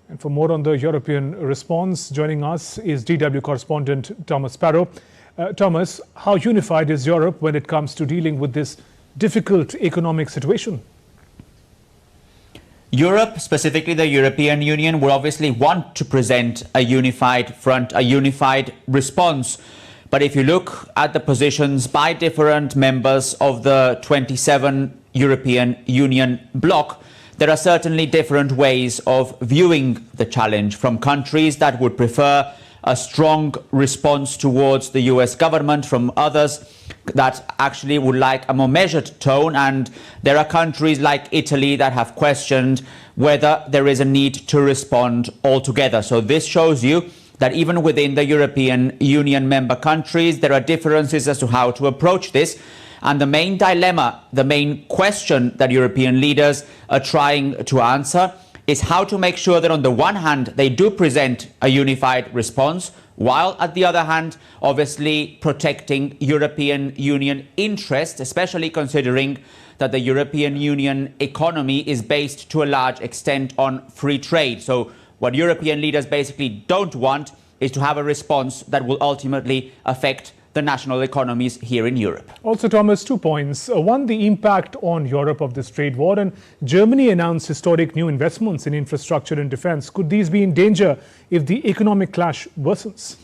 And for more on the European response, joining us is DW correspondent Thomas Sparrow. Thomas, how unified is Europe when it comes to dealing with this difficult economic situation? Europe, specifically the European Union, will obviously want to present a unified front, a unified response. But if you look at the positions by different members of the 27 European Union bloc, there are certainly different ways of viewing the challenge, from countries that would prefer a strong response towards the US government, from others that actually would like a more measured tone, and there are countries like Italy that have questioned whether there is a need to respond altogether. So this shows you that even within the European Union member countries, there are differences as to how to approach this. And the main dilemma, the main question that European leaders are trying to answer is how to make sure that on the one hand, they do present a unified response, while at the other hand, obviously protecting European Union interests, especially considering that the European Union economy is based to a large extent on free trade. So what European leaders basically don't want is to have a response that will ultimately affect the national economies here in Europe. Also, Thomas, 2 points. One, the impact on Europe of this trade war, and Germany announced historic new investments in infrastructure and defense. Could these be in danger if the economic clash worsens?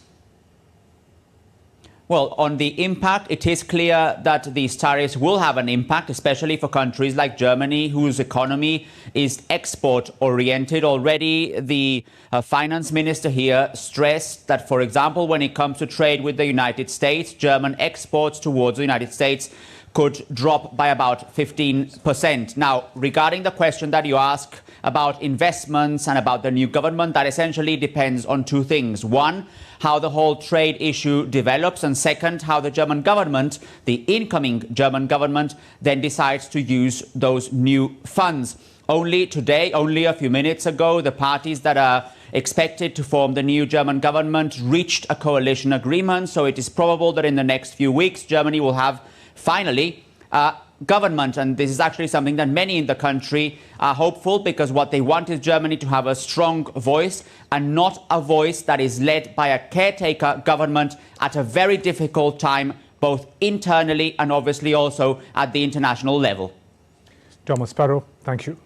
Well, on the impact, it is clear that these tariffs will have an impact, especially for countries like Germany, whose economy is export-oriented. Already, the finance minister here stressed that, for example, when it comes to trade with the United States, German exports towards the United States could drop by about 15%. Now, regarding the question that you ask about investments and about the new government, that essentially depends on two things. One, how the whole trade issue develops, and second, how the German government, the incoming German government, then decides to use those new funds. Only today, only a few minutes ago, the parties that are expected to form the new German government reached a coalition agreement, so it is probable that in the next few weeks, Germany will have finally government, and this is actually something that many in the country are hopeful, because what they want is Germany to have a strong voice and not a voice that is led by a caretaker government at a very difficult time, both internally and obviously also at the international level. Thomas Sparrow, thank you.